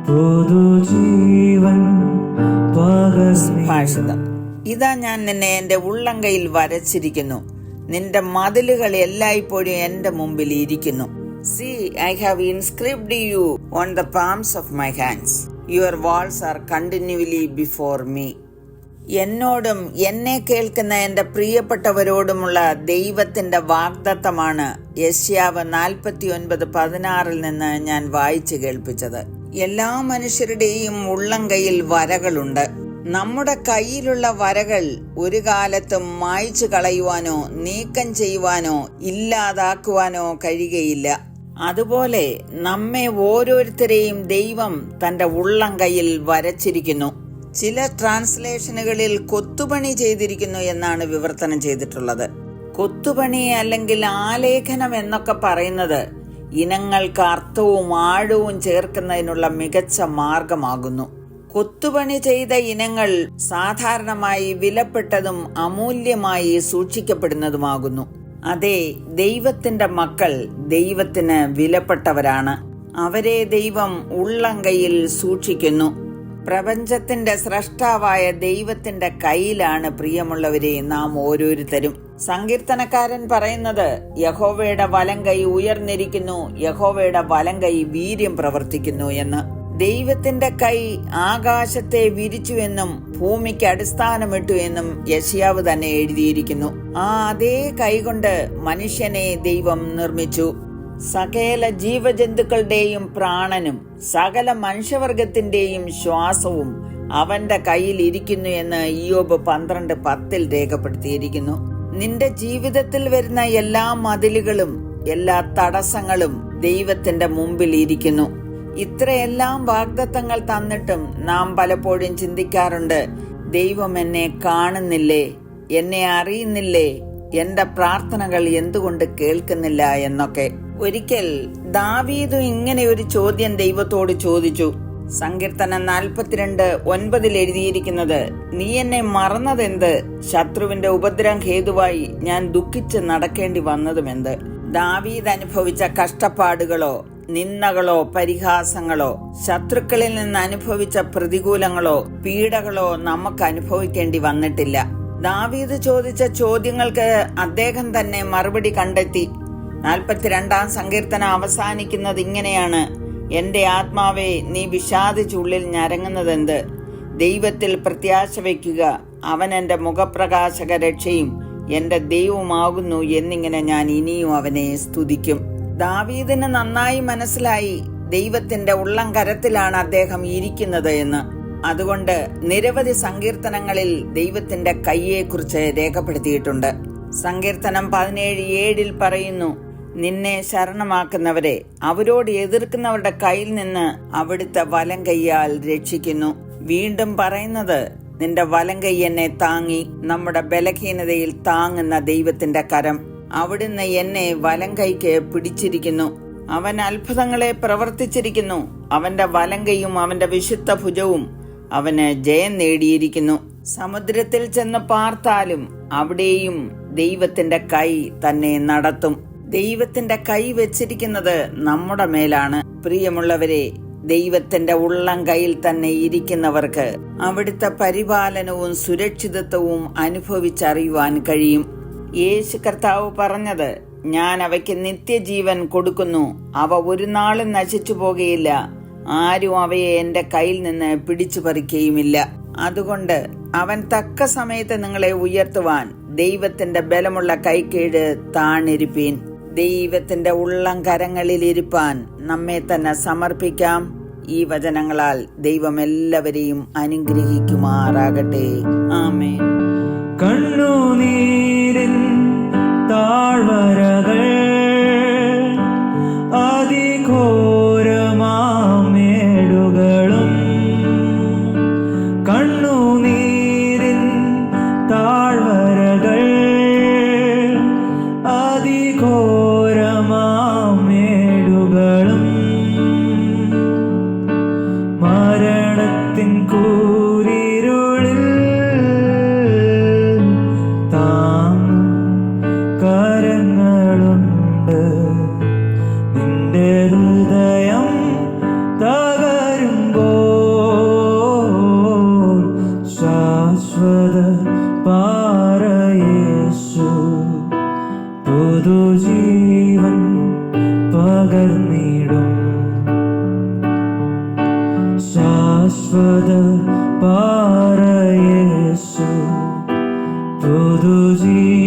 പുതുജീവൻ ഭാഷിതം. ഇതാ ഞാൻ നിന്നെ എൻ്റെ ഉള്ളംകൈയിൽ വരച്ചിരിക്കുന്നു, നിന്റെ മതിലുകൾ എല്ലായ്പ്പോഴും എൻ്റെ മുമ്പിൽ ഇരിക്കുന്നു. See, I have inscribed you on the palms of my hands. Your walls are continually before me. എന്നോടും എന്നെ കേൾക്കുന്ന എൻ്റെ പ്രിയപ്പെട്ടവരോടുമുള്ള ദൈവത്തിൻ്റെ വാഗ്ദത്തമാണ് യെശയ്യാവ് 49:16 നിന്ന് ഞാൻ വായിച്ചു കേൾപ്പിച്ചത്. എല്ലാ മനുഷ്യരുടെയും ഉള്ളംകൈയിൽ വരകളുണ്ട്. നമ്മുടെ കയ്യിലുള്ള വരകൾ ഒരു കാലത്തും മായ്ച്ചു കളയുവാനോ നീക്കം ചെയ്യുവാനോ ഇല്ലാതാക്കുവാനോ കഴിയുകയില്ല. അതുപോലെ നമ്മെ ഓരോരുത്തരെയും ദൈവം തൻ്റെ ഉള്ളംകൈയിൽ വരച്ചിരിക്കുന്നു. ചില ട്രാൻസ്ലേഷനുകളിൽ കൊത്തുപണി ചെയ്തിരിക്കുന്നു എന്നാണ് വിവർത്തനം ചെയ്തിട്ടുള്ളത്. കൊത്തുപണി അല്ലെങ്കിൽ ആലേഖനം എന്നൊക്കെ പറയുന്നത് ഇനങ്ങൾക്ക് അർത്ഥവും ആഴവും ചേർക്കുന്നതിനുള്ള മികച്ച മാർഗമാകുന്നു. കൊത്തുപണി ചെയ്ത ഇനങ്ങൾ സാധാരണമായി വിലപ്പെട്ടതും അമൂല്യമായി സൂക്ഷിക്കപ്പെടുന്നതുമാകുന്നു. അതെ, ദൈവത്തിന്റെ മക്കൾ ദൈവത്തിന് വിലപ്പെട്ടവരാണ്. അവരെ ദൈവം ഉള്ളംകൈയിൽ സൂക്ഷിക്കുന്നു. പ്രപഞ്ചത്തിന്റെ സ്രഷ്ടാവായ ദൈവത്തിന്റെ കയ്യിലാണ് പ്രിയമുള്ളവരെ നാം ഓരോരുത്തരും. സങ്കീർത്തനക്കാരൻ പറയുന്നത്, യഹോവയുടെ വലങ്കൈ ഉയർന്നിരിക്കുന്നു, യഹോവയുടെ വലങ്കൈ വീര്യം പ്രവർത്തിക്കുന്നു എന്ന്. ദൈവത്തിന്റെ കൈ ആകാശത്തെ വിരിച്ചുവെന്നും ഭൂമിക്ക് അടിസ്ഥാനമിട്ടു എന്നും യെശയ്യാവ് തന്നെ എഴുതിയിരിക്കുന്നു. ആ അതേ കൈകൊണ്ട് മനുഷ്യനെ ദൈവം നിർമ്മിച്ചു. സകല ജീവജന്തുക്കളുടെയും പ്രാണനും സകല മനുഷ്യവർഗത്തിന്റെയും ശ്വാസവും അവന്റെ കയ്യിൽ ഇരിക്കുന്നു എന്ന് ഇയ്യോബ് 12:10 രേഖപ്പെടുത്തിയിരിക്കുന്നു. നിന്റെ ജീവിതത്തിൽ വരുന്ന എല്ലാ മതിലുകളും എല്ലാ തടസ്സങ്ങളും ദൈവത്തിന്റെ മുമ്പിൽ ഇരിക്കുന്നു. ഇത്രയെല്ലാം വാഗ്ദത്തങ്ങൾ തന്നിട്ടും നാം പലപ്പോഴും ചിന്തിക്കാറുണ്ട്, ദൈവം എന്നെ കാണുന്നില്ലേ, എന്നെ അറിയുന്നില്ലേ, എന്റെ പ്രാർത്ഥനകൾ എന്തുകൊണ്ട് കേൾക്കുന്നില്ല എന്നൊക്കെ. ഒരിക്കൽ ദാവീദ് ഇങ്ങനെ ഒരു ചോദ്യം ദൈവത്തോട് ചോദിച്ചു. സങ്കീർത്തനം 42:9 എഴുതിയിരിക്കുന്നത്, നീ എന്നെ മറന്നതെന്ത്, ശത്രുവിന്റെ ഉപദ്രവം ഹേതുവായി ഞാൻ ദുഃഖിച്ച് നടക്കേണ്ടി വന്നതുമെന്ത്. ദാവീദ് അനുഭവിച്ച കഷ്ടപ്പാടുകളോ നിന്ദകളോ പരിഹാസങ്ങളോ ശത്രുക്കളിൽ നിന്ന് അനുഭവിച്ച പ്രതികൂലങ്ങളോ പീഡകളോ നമുക്ക് അനുഭവിക്കേണ്ടി വന്നിട്ടില്ല. ദാവീദ് ചോദിച്ച ചോദ്യങ്ങൾക്ക് അദ്ദേഹം തന്നെ മറുപടി കണ്ടെത്തി. 42-ാം സങ്കീർത്തനം അവസാനിക്കുന്നത് ഇങ്ങനെയാണ്, എന്റെ ആത്മാവേ നീ വിഷാദിച്ചുള്ളിൽ ഞരങ്ങുന്നതെന്ത്, ദൈവത്തിൽ പ്രത്യാശ വയ്ക്കുക, അവൻ എന്റെ മുഖപ്രകാശക രക്ഷയും എന്റെ ദൈവമാകുന്നു എന്നിങ്ങനെ ഞാൻ ഇനിയും അവനെ സ്തുതിക്കും. ദാവീദിന് നന്നായി മനസ്സിലായി ദൈവത്തിന്റെ ഉള്ളം കരത്തിലാണ് അദ്ദേഹം ഇരിക്കുന്നത് എന്ന്. അതുകൊണ്ട് നിരവധി സങ്കീർത്തനങ്ങളിൽ ദൈവത്തിന്റെ കയ്യെക്കുറിച്ച് രേഖപ്പെടുത്തിയിട്ടുണ്ട്. സങ്കീർത്തനം 17:7 പറയുന്നു, നിന്നെ ശരണമാക്കുന്നവരെ അവരോട് എതിർക്കുന്നവരുടെ കയ്യിൽ നിന്ന് അവിടുത്തെ വലം കൈയാൽ രക്ഷിക്കുന്നു. വീണ്ടും പറയുന്നത്, നിന്റെ വലം കൈ എന്നെ താങ്ങി. നമ്മുടെ ബലഹീനതയിൽ താങ്ങുന്ന ദൈവത്തിന്റെ കരം, അവിടുന്ന് എന്നെ വലം കൈക്ക് പിടിച്ചിരിക്കുന്നു. അവൻ അത്ഭുതങ്ങളെ പ്രവർത്തിച്ചിരിക്കുന്നു. അവന്റെ വലം കൈയും അവന്റെ വിശുദ്ധ ഭുജവും അവന് ജയം നേടിയിരിക്കുന്നു. സമുദ്രത്തിൽ ചെന്ന് പാർത്താലും അവിടെയും ദൈവത്തിന്റെ കൈ തന്നെ നടത്തും. ദൈവത്തിന്റെ കൈ വെച്ചിരിക്കുന്നത് നമ്മുടെ മേലാണ്. പ്രിയമുള്ളവരെ, ദൈവത്തിന്റെ ഉള്ളം കൈയിൽ തന്നെ ഇരിക്കുന്നവർക്ക് അവിടുത്തെ പരിപാലനവും സുരക്ഷിതത്വവും അനുഭവിച്ചറിയുവാൻ കഴിയും. യേശു കർത്താവ് പറഞ്ഞത്, ഞാൻ അവയ്ക്ക് നിത്യജീവൻ കൊടുക്കുന്നു, അവ ഒരു നാളും നശിച്ചു പോകുകയില്ല, ആരും അവയെ എന്റെ കയ്യിൽ നിന്ന് പിടിച്ചു പറിക്കുകയുമില്ല. അതുകൊണ്ട് അവൻ തക്ക സമയത്ത് നിങ്ങളെ ഉയർത്തുവാൻ ദൈവത്തിന്റെ ബലമുള്ള കൈക്കീഴ് താണിരിപ്പീൻ. ദൈവത്തിന്റെ ഉള്ളം കരങ്ങളിൽ ഇരിപ്പാൻ നമ്മെ തന്നെ സമർപ്പിക്കാം. ഈ വചനങ്ങളാൽ ദൈവം എല്ലാവരെയും അനുഗ്രഹിക്കുമാറാകട്ടെ. ആമേൻ. കണ്ണുനീരിൻ താഴ്വരകൾ അതിഘോരമാമേടുകളും, കണ്ണുനീരിൻ താഴ്വരകൾ അതിഘോരമാമേടുകളും, മരണത്തിൻ കൂരിരുളിൽ കരങ്ങളുണ്ട്, നിന്റെ പകർന്നിടും. ശാശ്വത പാറയേശു പുതുജീവൻ